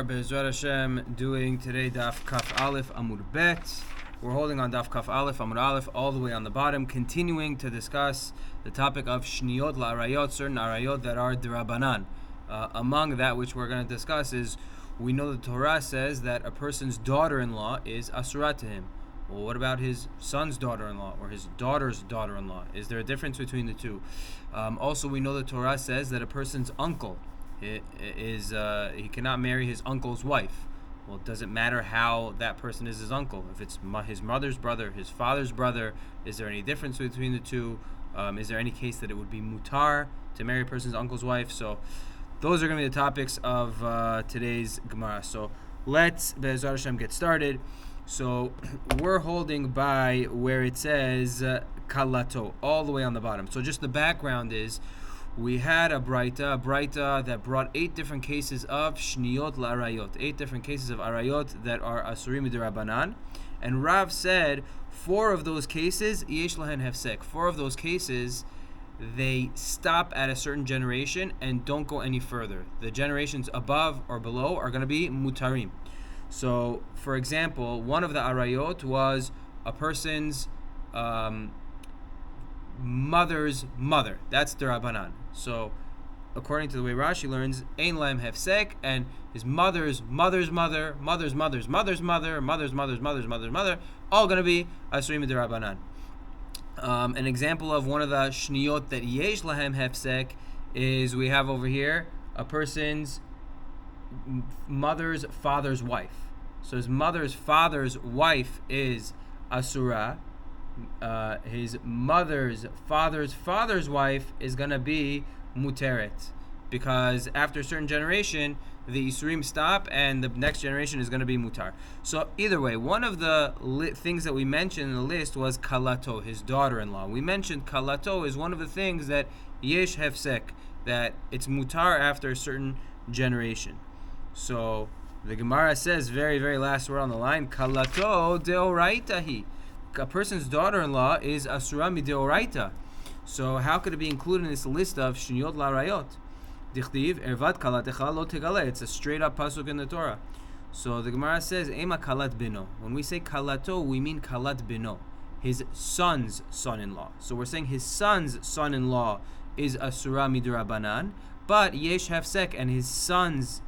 are Be'ezrat Hashem doing today Daf Kaf Aleph Amud Bet. We're holding on Daf Kaf Aleph Amud Aleph all the way on the bottom, continuing to discuss the topic of Shniyot La'arayot, certain Arayot that are D'Rabanan. Among that which we're going to discuss is, we know the Torah says that a person's daughter-in-law is Asura to him. Well, what about his son's daughter-in-law or his daughter's daughter-in-law? Is there a difference between the two? Also, we know the Torah says that a person's uncle he cannot marry his uncle's wife. Well, it doesn't matter how that person is his uncle. If it's his mother's brother, his father's brother, is there any difference between the two? Is there any case that it would be mutar to marry a person's uncle's wife? So those are going to be the topics of today's Gemara. So let's, Be'ezrat Hashem, get started. So we're holding by where it says kalato, all the way on the bottom. So just the background is, we had a Braita that brought 8 different cases of Shniyot La'arayot, 8 different cases of Arayot that are Asurim D'Rabanan. And Rav said 4 of those cases, Yesh Lahen Hefsek. 4 of those cases, they stop at a certain generation and don't go any further. The generations above or below are going to be Mutarim. So, for example, one of the Arayot was a person's mother's mother. That's D'Rabanan. So, according to the way Rashi learns, Ein Lahem Hefsek, and his mother's mother's mother, mother's mother's mother's mother, mother's mother's mother's mother's mother, all going to be Asurim D'Rabanan. An example of one of the Shniyot that Yesh Lahem Hefsek is, we have over here a person's mother's father's wife. So his mother's father's wife is Asura. His mother's father's wife is going to be muteret, because after a certain generation the Isurim stop and the next generation is going to be mutar. So either way, one of the things that we mentioned in the list was kalato, his daughter-in-law. We mentioned kalato is one of the things that yesh hefsek, that it's mutar after a certain generation. So the Gemara says, very, very last word on the line, kalato deoraitahi. A person's daughter-in-law is asura mideoraita. So how could it be included in this list of Shniyot La'arayot? Dichtiv ervat kalatecha lo tegale. It's a straight-up pasuk in the Torah. So the Gemara says, ema kalat bino. When we say kalato, we mean kalat bino, his son's son-in-law. So we're saying his son's son-in-law is asura midrabanan, but yesh hefsek, and his son's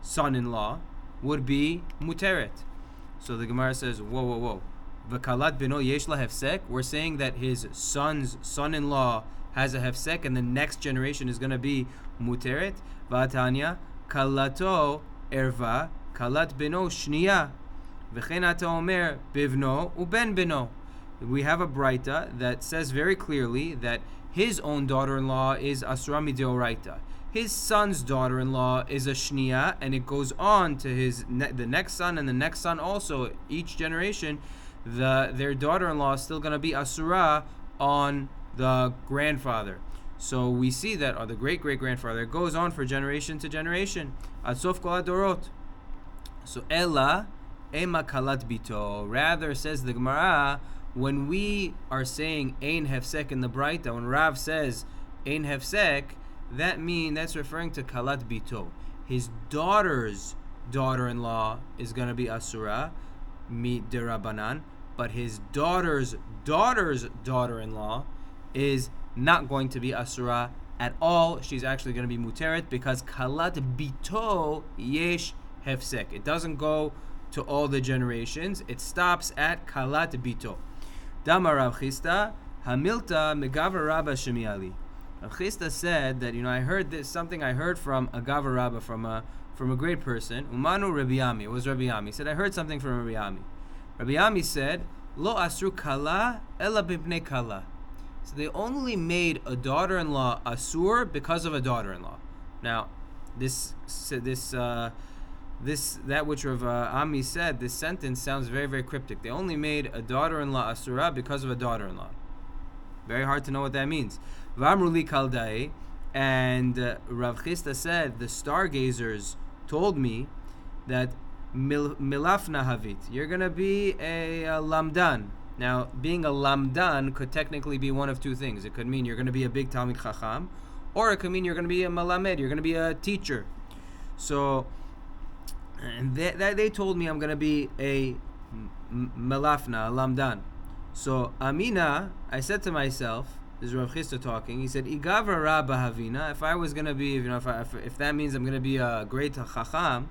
son-in-law would be muteret. So the Gemara says, whoa. V'kalat bino yesh la hefsek. We're saying that his son's son-in-law has a hefsek, and the next generation is going to be muteret. V'atanya kalato erva kalat bino shniya v'chen ata omer bivno uben bino. We have a Braita that says very clearly that his own daughter-in-law is asura mideoraita. His son's daughter-in-law is a shniya, and it goes on to the next son and the next son also. Each generation, their daughter-in-law is still going to be asura on the grandfather. So we see that, or the great-great-grandfather, it goes on for generation to generation. Ad sof kol adorot. So ela ema kalat bito. Rather, says the Gemara, when we are saying ein hefsek in the Braita, when Rav says ein hefsek, that's referring to kalat bito. His daughter's daughter-in-law is going to be asura mi derabanan, but his daughter's daughter-in-law is not going to be asura at all. She's actually going to be muteret, because kalat bito yesh hefsek. It doesn't go to all the generations. It stops at kalat bito. Dama Rav Chisda hamilta megavar rabba shemiali. Rav Chisda said that, I heard this, something I heard from a Gavar Rabba, from a great person. Umanu Rabbi Yami. It was Rabbi Yami. He said, I heard something from Rabbi Yami. Rabbi Yami said, Lo asru kala ela bibnei kala. So they only made a daughter-in-law asur because of a daughter-in-law. Now, that which Rav Ami said, this sentence sounds very, very cryptic. They only made a daughter-in-law asura because of a daughter-in-law. Very hard to know what that means. V'amruli kaldai, and Rav Chisda said, the stargazers told me that milafna havit, you're going to be a lamdan. Now, being a lamdan could technically be one of two things. It could mean you're going to be a big Talmid Chacham, or it could mean you're going to be a malamed, you're going to be a teacher. So, and they told me I'm going to be a melafna, a lamdan. So, Amina, I said to myself, this is Rav Chisda talking, he said, Igavra Rabba Havina, if I was going to be, if that means I'm going to be a great chacham,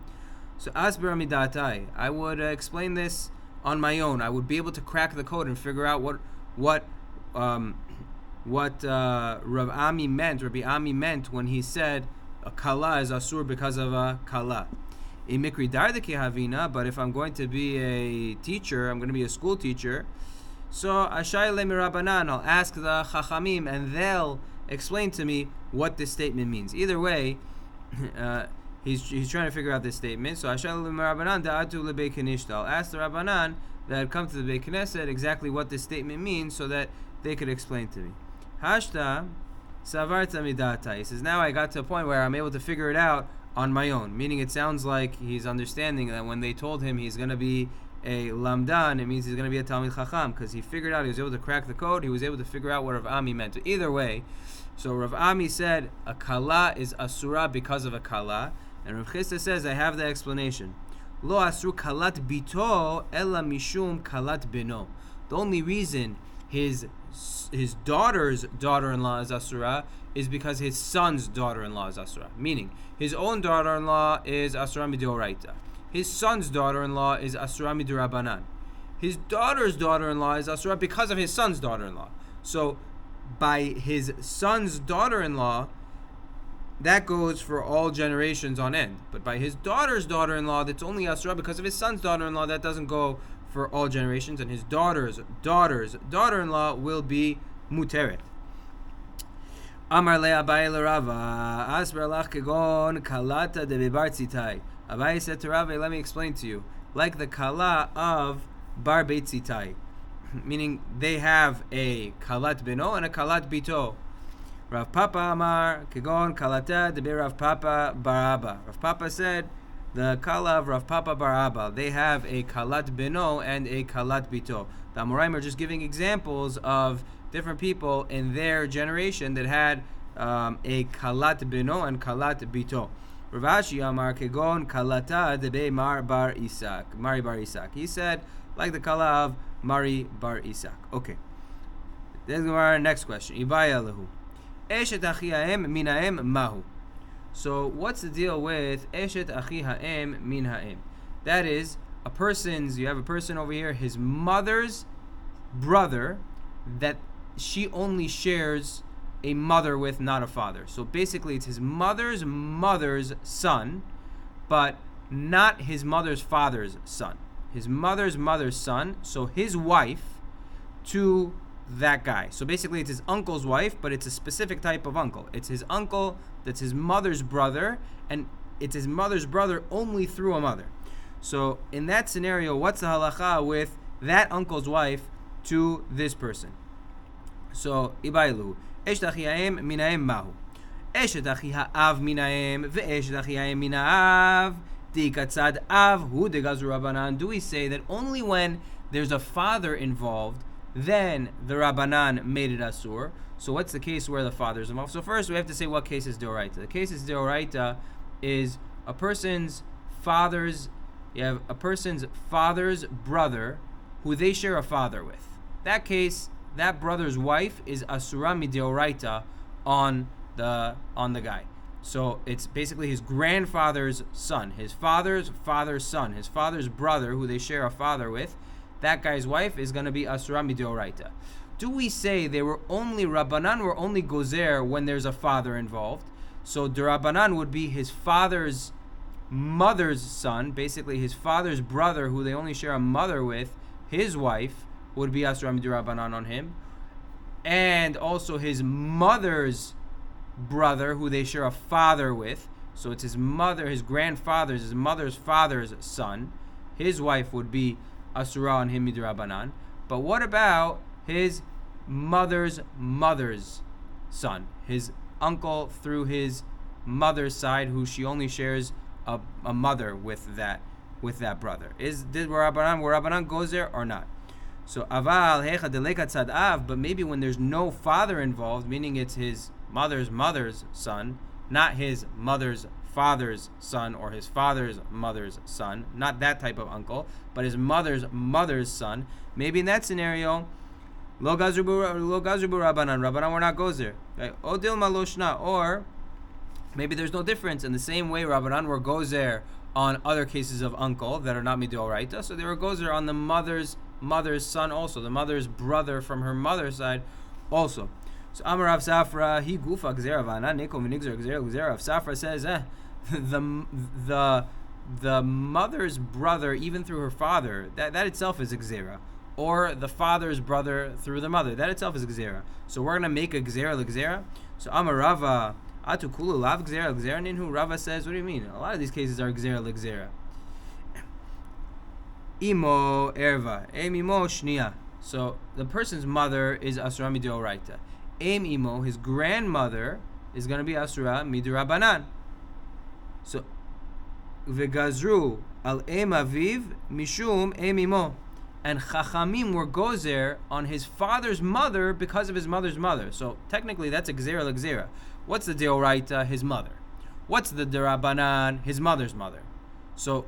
so Asber Amidatai, I would explain this on my own. I would be able to crack the code and figure out what Rav Ami meant, Rabbi Ami meant when he said a kala is asur because of a kala. Imikri dardeki havina, but if I'm going to be a teacher, I'm going to be a school teacher, so ashai le mirabanan, I'll ask the chachamim and they'll explain to me what this statement means. Either way, he's trying to figure out this statement. So ashai le mirabanan da'atu lebei kenishta, I'll ask the rabbanan that had come to the Beit Knesset exactly what this statement means so that they could explain to me. Hashta savarta midata. He says, now I got to a point where I'm able to figure it out on my own. Meaning it sounds like he's understanding that when they told him he's going to be a lamdan, it means he's going to be a talmid chacham, because he figured out, he was able to crack the code, he was able to figure out what Rav Ami meant. Either way, so Rav Ami said a kala is asura because of a kala, and Rav Chisda says I have the explanation. Lo asru kalat bito ella mishum kalat beno. The only reason his daughter's daughter-in-law is asura is because his son's daughter-in-law is asura. Meaning, his own daughter-in-law is asura midoraita. His son's daughter-in-law is asura midurabanan. His daughter's daughter-in-law is asura because of his son's daughter-in-law. So, by his son's daughter-in-law, that goes for all generations on end. But by his daughter's daughter-in-law, that's only asura because of his son's daughter-in-law. That doesn't go for all generations. And his daughter's daughter-in-law will be muteret. Amar le Abaye le Rava, asber lach kegon kalata de bebar tzitai. Abaye said to Rava, let me explain to you. Like the kala of bar beit tzitai. Meaning they have a kalat beno and a kalat bito. Rav Papa Amar kegon kalata de be Rav Papa baraba. Rav Papa said the kala of Rav Papa baraba. They have a kalat beno and a kalat bito. The Amoraim are just giving examples of different people in their generation that had a kalat beno and kalat bito. Rav Ashi Amar kegon kalata de be Mari bar Isak. He said like the kala of Mari bar Isak. Okay. Then our next question. Ibaya lehu. Eshet achi ha'em min ha'em mahu. So what's the deal with eshet achi ha'em min ha'em? That is you have a person over here, his mother's brother, that she only shares a mother with, not a father. So basically it's his mother's son, but not his mother's father's son. His mother's son, so his wife to that guy. So basically it's his uncle's wife, but it's a specific type of uncle. It's his uncle that's his mother's brother, and it's his mother's brother only through a mother. So in that scenario, what's the halacha with that uncle's wife to this person? So ibailu eshet achi ha'em min ha'em mahu. Eshet achi ha'av min ha'em ve'eshet achi ha'em min ha'av dikatzad av hu degazru rabbanan. Do we say that only when there's a father involved, then the rabbanan made it asur? So what's the case where the father is involved? So first we have to say what case is deoraita. The case is deoraita is a person's father's brother who they share a father with. That case, that brother's wife is asura mideoraita on the guy. So it's basically his grandfather's son, his father's son, his father's brother who they share a father with. That guy's wife is going to be asura mideoraita. Do we say they were only rabbanan were only gozer when there's a father involved? So the rabbanan would be his father's mother's son, basically his father's brother who they only share a mother with. His wife would be asura midrabanan on him, and also his mother's brother who they share a father with. So it's his mother's father's son. His wife would be asura on him midrabanan. But what about his mother's son, his uncle through his mother's side, who she only shares a mother with that brother? Did Rabbanan goes there or not? So aval hecha deleka tzad av, but maybe when there's no father involved, meaning it's his mother's son, not his mother's father's son or his father's mother's son, not that type of uncle, but his mother's son. Maybe in that scenario, lo gazru Rabbanan, Rabbanan were not gozer. O dilma lo shna, or maybe there's no difference. In the same way, Rabbanan were gozer on other cases of uncle that are not midoraita, so they were gozer on the mother's son also, the mother's brother from her mother's side also. So Amar Rav Safra, he gufa gzera v'ana neko v'nigzer gzera. Rav Safra says, the mother's brother, even through her father, that itself is a gzera. Or the father's brother through the mother, that itself is a gzera. So we're gonna make a gzera l'gzera. So Amar Rava, atu kulu lav gzera l'gzera ninhu. Rava says, what do you mean? A lot of these cases are gzera l'gzera. Imo erva, em imo shnia. So the person's mother is asura midoraita. Em imo, his grandmother, is going to be asura midurabanan. So vegazru al em aviv mishum em imo, and chachamim were gozer on his father's mother because of his mother's mother. So technically that's a gzera l'gzera. What's the deoraita? His mother. What's the derabanan? His mother's mother. So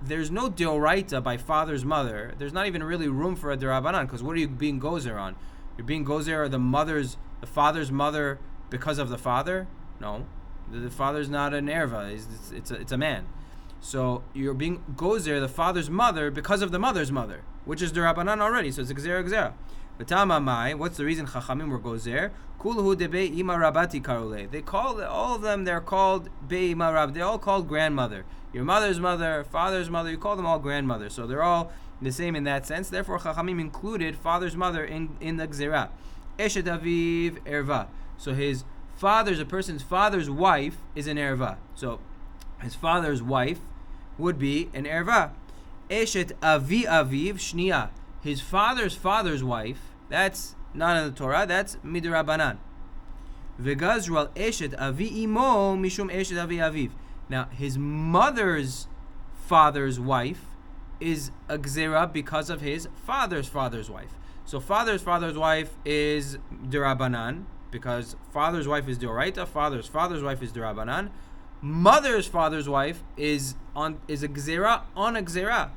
there's no deoraita by father's mother. There's not even really room for a derabanan, because what are you being gozer on? You're being gozer the father's mother because of the father? No, the father's not an erva. It's a man. So you're being gozer the father's mother because of the mother's mother, which is derabanan already. So it's a gzera. V'tama mai. What's the reason chachamim were gozer? Kulhu debe ima rabati karule. They call all of them. They're called be ima rab. They're all called grandmother. Your mother's mother, father's mother. You call them all grandmother. So they're all the same in that sense. Therefore, chachamim included father's mother in the gzera. Eshet aviv erva. So a person's father's wife is an erva. So his father's wife would be an erva. Eshet avi aviv shnia. His father's wife, that's not in the Torah, that's midrabanan. Vegazru al eshet avi imo mishum eshet avi aviv. Now, his mother's father's wife is a gzera because of his father's wife. So father's wife is derabanan, because father's wife is deoraita, father's wife is derabanan. Mother's father's wife is a gzera on a gzera.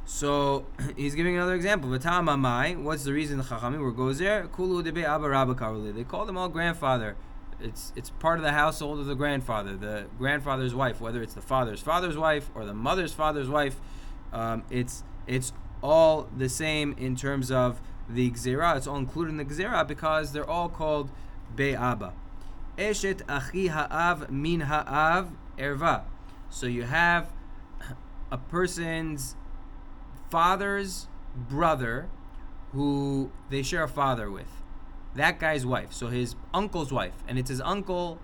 So he's giving another example. V'tama mai. What's the reason the chachamim were gozer? Kulu debe abba rabba karuli. They call them all grandfather. It's part of the household of the grandfather's wife, whether it's the father's wife or the mother's father's wife. It's all the same in terms of the gzera. It's all included in the gzera because they're all called be'aba. Eshet achi ha'av min ha'av erva. So you have a person's father's brother who they share a father with. That guy's wife. So his uncle's wife. And it's his uncle,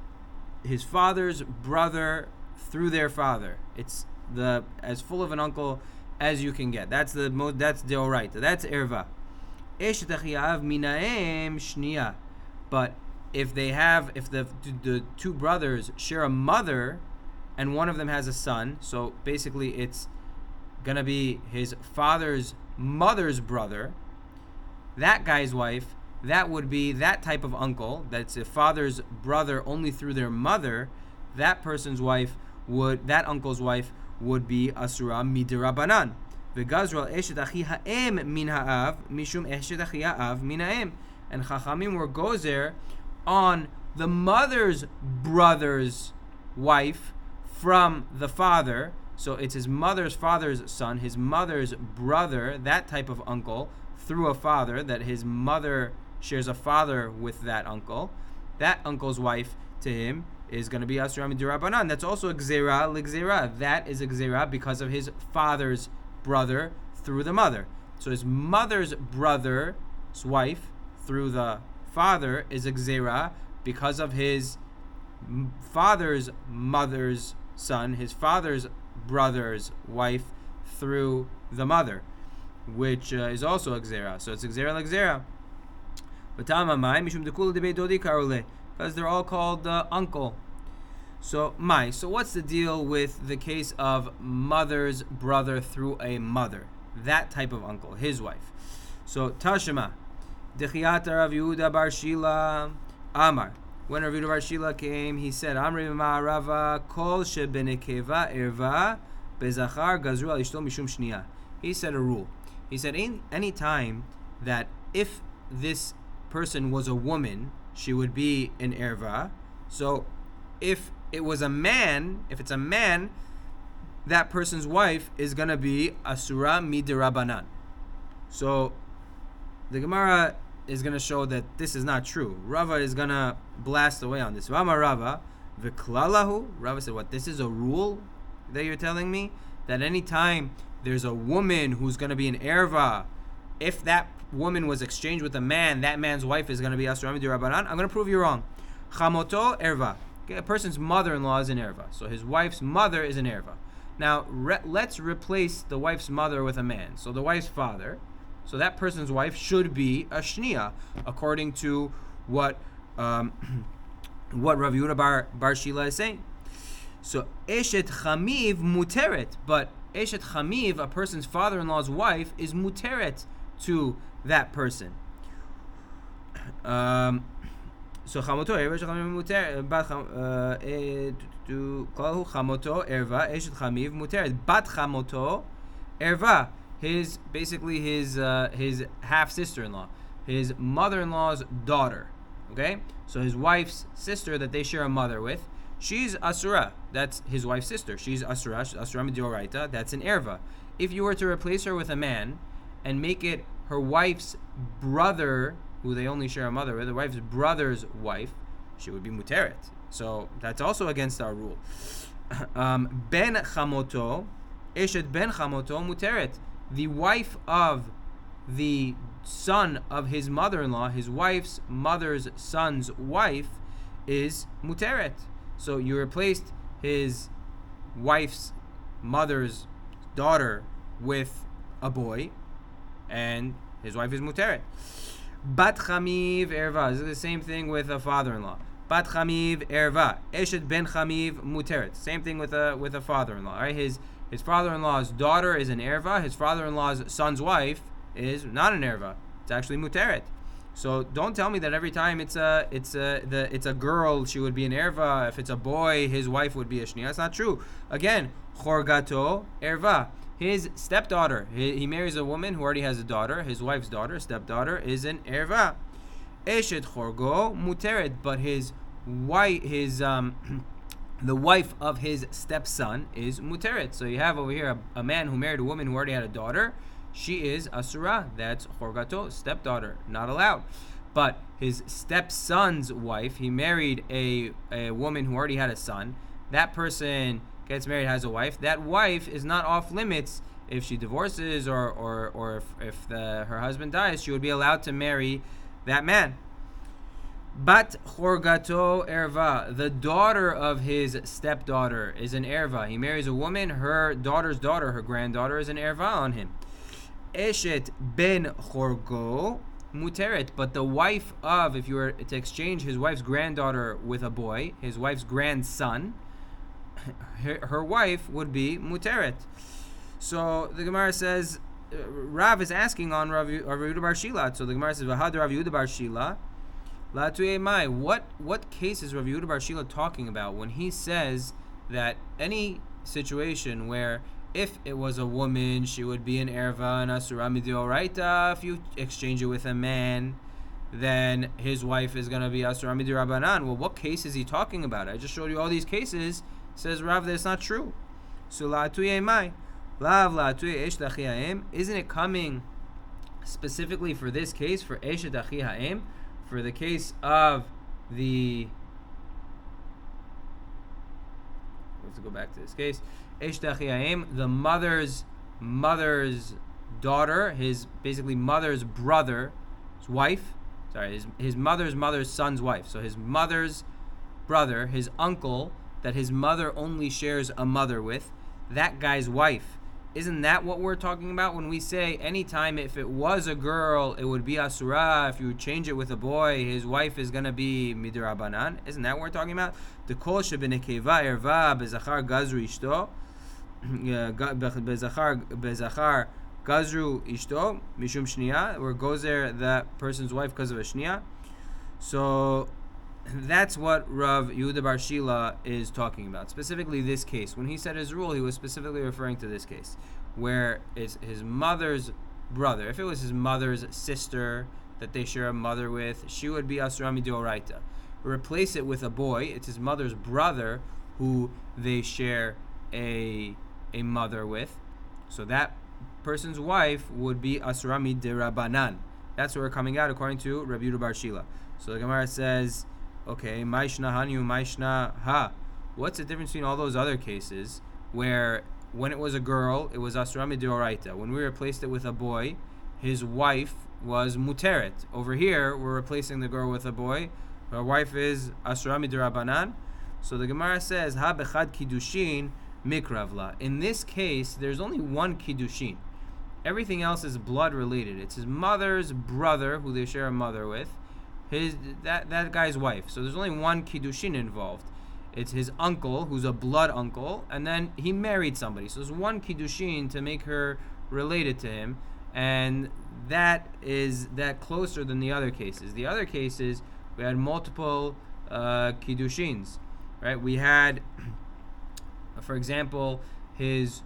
his father's brother through their father. It's as full of an uncle as you can get. That's deoraita. That's erva. Eshet achi ha'av minaem shnia. But if the two brothers share a mother and one of them has a son, so basically it's gonna be his father's mother's brother, that guy's wife, that would be that type of uncle that's a father's brother only through their mother. That uncle's wife would be asura midirabanan. V'gazral eshet achi ha'em min ha'av mishum eshet achi ha'av min ha'em. And chachamim were gozer on the mother's brother's wife from the father. So it's his mother's father's son, his mother's brother, that type of uncle, through a father, that his mother shares a father with that uncle. That uncle's wife to him is going to be Asura Midirabanan. That's also a Gzera L'Gzera. That is a Gzera because of his father's brother through the mother. So his mother's brother's wife through the father is a Gzera because of his father's mother's son, his father's brother's wife through the mother, which is also a Gzera. So it's a Gzera L'Gzera. Because they're all called uncle. So what's the deal with the case of mother's brother through a mother? That type of uncle, his wife. So Tashema, Dechiyata Rav Yehuda Bar Shila Amar, When Rav Yehuda Bar Shila came, he said, Amri Ma'arava Kol Shebenekeva Erva Bezachar Gazru Al Ishto Mishum Shnia. He said a rule. He said any time that if this person was a woman, she would be an erva. So if it was a man, if it's a man, that person's wife is gonna be asura midirabanan. So the Gemara is gonna show that this is not true. Rava is gonna blast away on this. Rama Rava v'klalahu. Rava said, "What? This is a rule that you're telling me that any time there's a woman who's gonna be an erva, if that woman was exchanged with a man, that man's wife is gonna be asura midirabanan." I'm gonna prove you wrong. Chamoto erva. Okay, a person's mother-in-law is an erva, so his wife's mother is an erva. Now let's replace the wife's mother with a man. So the wife's father. So that person's wife should be a shnia, according to what Rav Yehuda Bar Shila is saying. So eshet chamiv muteret, but eshet chamiv, a person's father-in-law's wife, is muteret to that person. So chamoto erva chamoto erva eshet chamiv muteret bat chamoto erva. His half sister-in-law, his mother-in-law's daughter. Okay, so his wife's sister that they share a mother with, she's asura. That's his wife's sister. She's asura. Asura midioraita. That's an erva. If you were to replace her with a man and make it her wife's brother, who they only share a mother with, the wife's brother's wife, she would be muteret. So that's also against our rule. Ben chamoto, eshet ben chamoto muteret. The wife of the son of his mother-in-law, his wife's mother's son's wife, is muteret. So you replaced his wife's mother's daughter with a boy, and his wife is muteret. Bat chamiv erva. This is the same thing with a father-in-law. Bat chamiv erva. Eshet ben chamiv muteret. Same thing with a father-in-law. All right, his father-in-law's daughter is an erva. His father-in-law's son's wife is not an erva. It's actually muteret. So don't tell me that every time it's a girl, she would be an erva. If it's a boy, his wife would be a shnia. That's not true. Again, chorgato erva. His stepdaughter. He marries a woman who already has a daughter. His wife's daughter, stepdaughter, is an erva. Eshet chorgo muteret. But his wife, the wife of his stepson is muteret. So you have over here a man who married a woman who already had a daughter. She is asura. That's chorgato, stepdaughter, not allowed. But his stepson's wife, he married a woman who already had a son. That person gets married, has a wife. That wife is not off limits. If she divorces or if her husband dies, she would be allowed to marry that man. Bat chorgato erva. The daughter of his stepdaughter is an erva. He marries a woman, her daughter's daughter, her granddaughter, is an erva on him. Eshet ben chorgo muteret. But the wife of, if you were to exchange his wife's granddaughter with a boy, his wife's grandson, her wife would be muteret. So the Gemara says, Rav is asking on Rav Yehuda Bar Shila. So the Gemara says, V'had Rav Yehuda Bar Shila. What case is Rav Yehuda Bar Shila talking about when he says that any situation where if it was a woman, she would be an erva and asura midioraita. If you exchange it with a man, then his wife is going to be asura midirabanan. Well, what case is he talking about? I just showed you all these cases. Says Rav that it's not true. So la'atuye mai. Lav la'atuye esh dachi ha'em. Isn't it coming specifically for this case, for esh dachi ha'em? For the case of the, let's go back to this case. Esh dachi ha'em, the mother's daughter, his basically mother's brother's wife. Sorry, his mother's son's wife. So his mother's brother, his uncle, that his mother only shares a mother with, that guy's wife. Isn't that what we're talking about when we say anytime if it was a girl, it would be asura? If you change it with a boy, his wife is going to be midirabanan? Isn't that what we're talking about? The kol shebenekeva erva bezachar gazru ishto. Bezachar gazru ishto mishum shnia. Where goes there that person's wife because of a shnia. So that's what Rav Yehuda Bar Shila is talking about. Specifically this case. When he said his rule, he was specifically referring to this case, where it's his mother's brother. If it was his mother's sister that they share a mother with, she would be Asurami Deoraita. Replace it with a boy. It's his mother's brother who they share a mother with. So that person's wife would be Asurami Derabanan. That's where we're coming out according to Rabbi Yehuda Bar Shila. So the Gemara says, okay, Maishna Hanyu, Maishna Ha. What's the difference between all those other cases where when it was a girl, it was Asurami Deoraita. When we replaced it with a boy, his wife was Muteret. Over here, we're replacing the girl with a boy. Her wife is Asurami Derabanan. So the Gemara says, Ha bechad kiddushin mikravla. In this case, there's only one kiddushin. Everything else is blood related. It's his mother's brother, who they share a mother with, that guy's wife. So there's only one kiddushin involved. It's his uncle, who's a blood uncle, and then he married somebody. So there's one kiddushin to make her related to him, and that is that closer than the other cases. The other cases, we had multiple kiddushins, right? We had, for example, his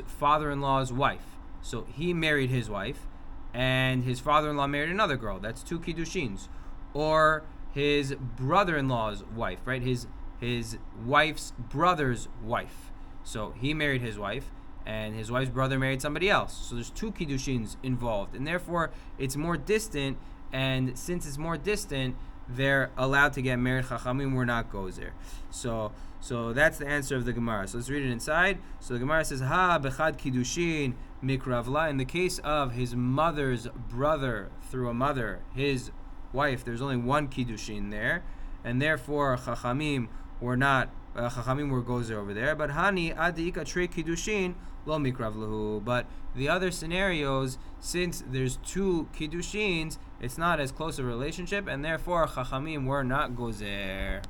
father-in-law's wife. So he married his wife, and his father-in-law married another girl. That's two kiddushins. Or his brother-in-law's wife, right? His wife's brother's wife. So he married his wife, and his wife's brother married somebody else. So there's two kiddushins involved, and therefore it's more distant. And since it's more distant, they're allowed to get married. Chachamim were not gozer. So that's the answer of the Gemara. So let's read it inside. So the Gemara says, Ha bechad kiddushin mikravla. In the case of his mother's brother through a mother, his wife, there's only one kiddushin there, and therefore Chachamim were not. Chachamim were gozer over there. But Hani adika tre kiddushin lo mikravlahu. But the other scenarios, since there's two kiddushins, it's not as close a relationship, and therefore Chachamim were not gozer.